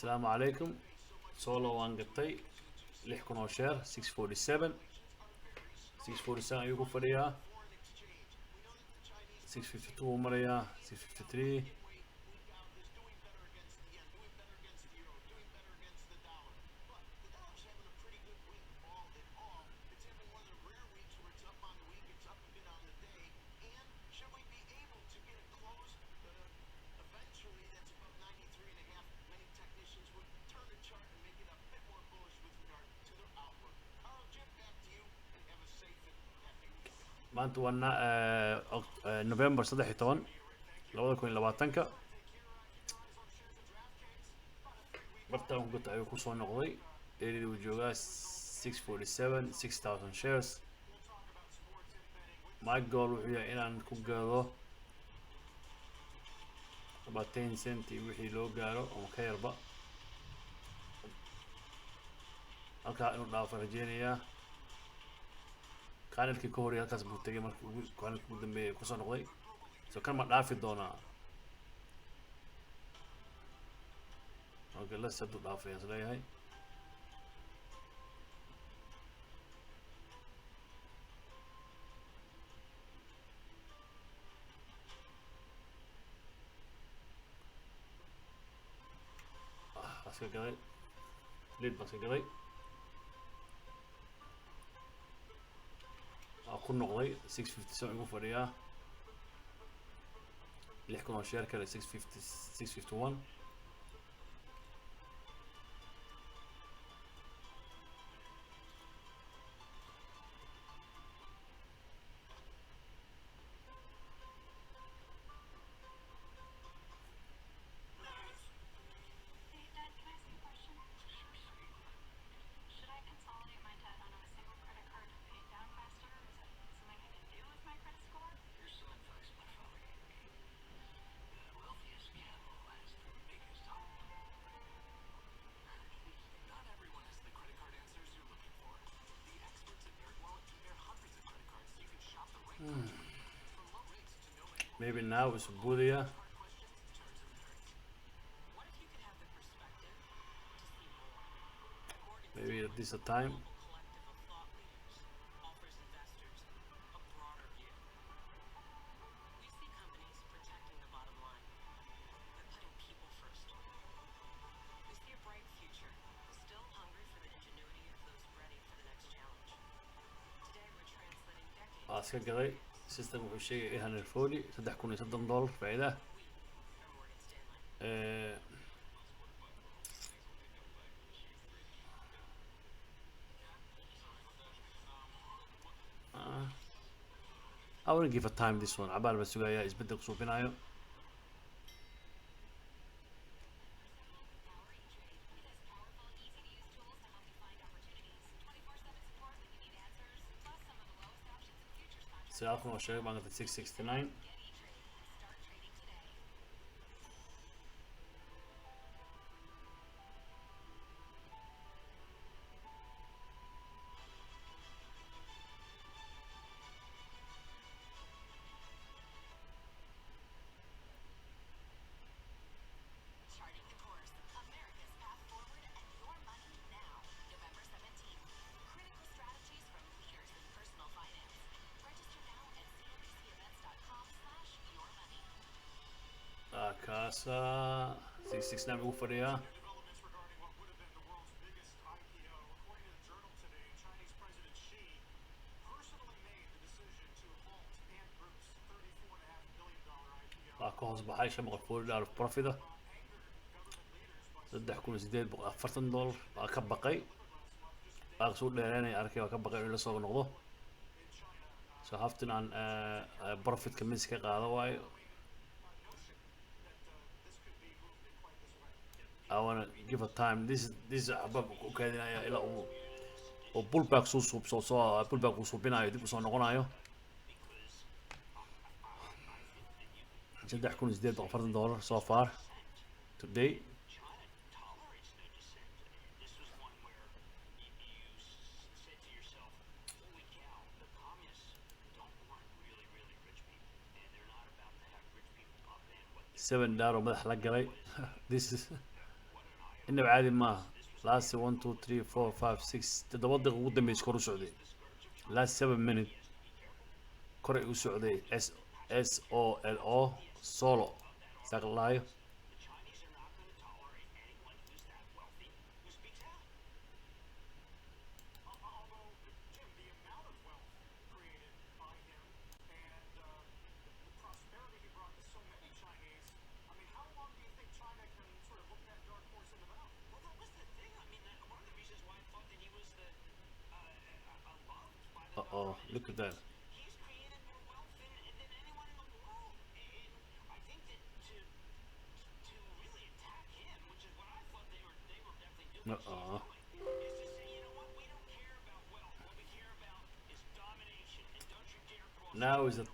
السلام عليكم. solo waan gatay 6,000 oo share 647 ayuu ku fadhiyaa 652 uu marayaa 653 maanta waa November 13 2020 bartaan ku gatay ayuu kusoo noqday eeridii uu joogaa 647 6000 shares my goal wuxuu yahay inaan ku gado about 10 cent wixii loo gaaro oo ka yarba halkaa inuu dhaafo rajeynayaa kanalkii ka horreeyay halkaas buu tegay markii kanalkii ugu dambeeyay kusoo noqday so kan ma dhaafi doonaa okay let's set it dhaafaya isleeyahay baska gaday lead baska gaday ku noqday 657 ugu fadhiyaa 6,000 oo share kale 651 maybe now is Budia. Maybe at this time. Aska gaday system wuxuu sheegay $840 faa'iido I wouldn't give a time this one cabaal baa sugayaa isbedel ku suubinayo سيارة شباب عندك 669 كاسا 669 ugu fadhiyaa waa ka hoos baxay $540 profit $3,840 waa ka baqay waa soo dheereynay arkay waa ka baqay in la soo noqdo so haftin aan profit ka miska qaado waayo I want to give a time. This is okay. إلى أو pullback so pullback وصوبنا يدي بس نقولنا جد أحكون ازداد $4 so far today. $7 مدح لقلي. This is إنه عادي ما last 1 2 3 4 5 6 تدوّر دقيقة قدام يسكروا سعودي last 7 minutes كره وسعودي S O L O solo ساق Uh-oh, look at that. Uh-oh. Now is it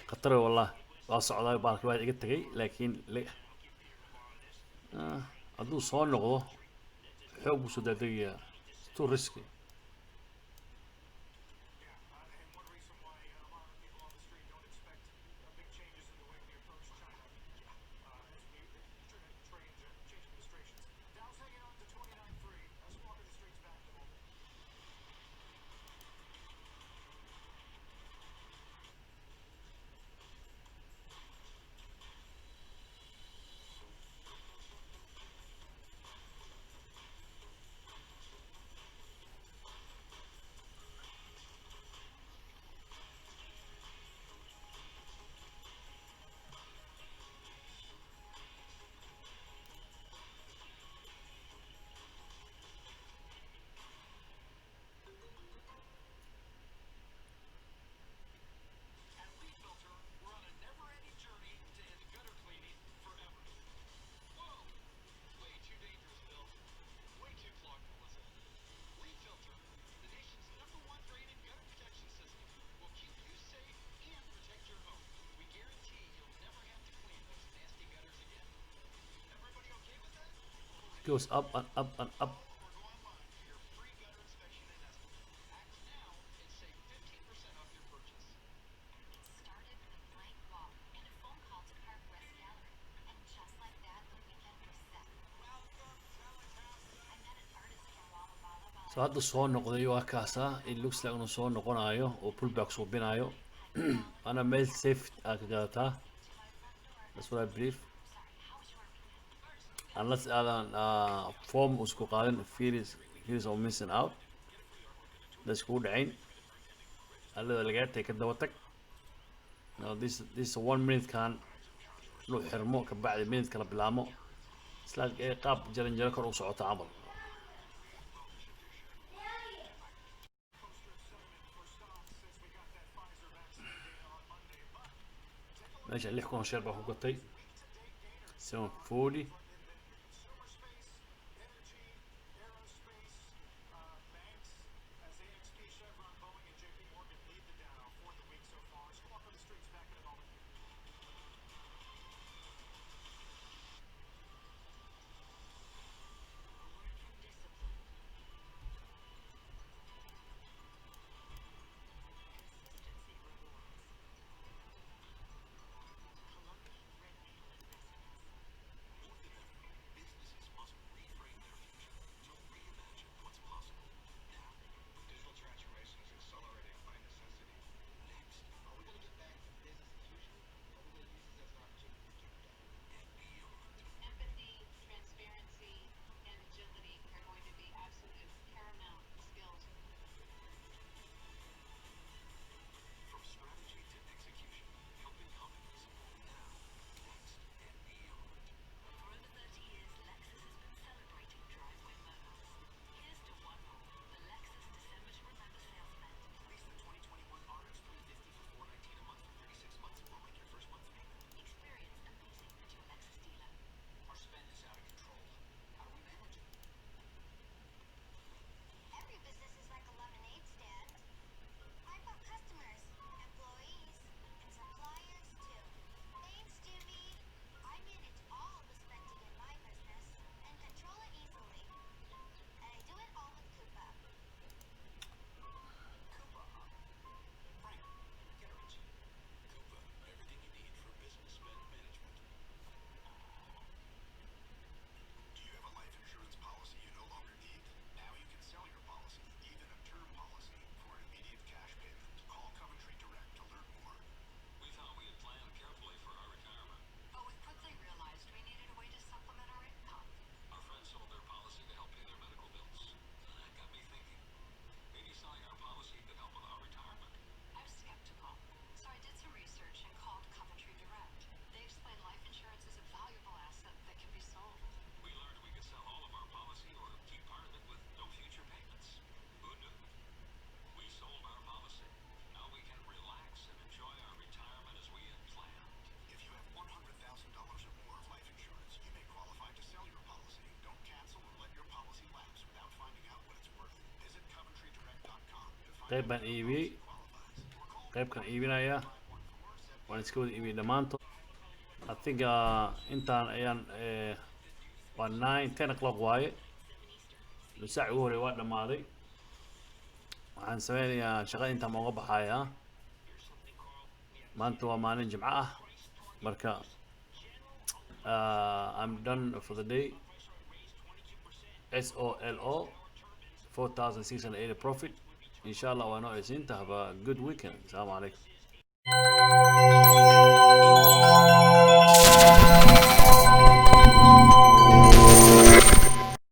خطر والله waa socdaa baalka waa iga tagay laakiin hadduu soo noqdo xoog buu soo daadagayaa too risky goes up and up and up. So hadda soo noqday waa kaasa it looks like inuu soo noqonayo oo pullback suubinayo ana meel safe ka gadataa that's what I believe unless aadan form isku qaadin fears of missing out da iskugu dhacayn allada lagaa tay ka daba tag no, this 1 minute kan loo xirmo ka bacdi minute kala bilaamo isla qaab jaran jaro kor u socota camal meesha 6 share baa ku gatay 740 qayb baan iibiyey qaybkan iibinaya waan iska wada iibiyey dhammaantood. I think intaan ayaan waa 9 10 o'clock waaye saac ugu horey waa dhammaaday. waxaan sameynayaa shaqada intaan uga baxayaa maanta waa maalin jimco ah marka I'm done for the day. SOLO 4,680 profit inshallah. waa noo isiinta. Have a good weekend. Assalamu alaikum.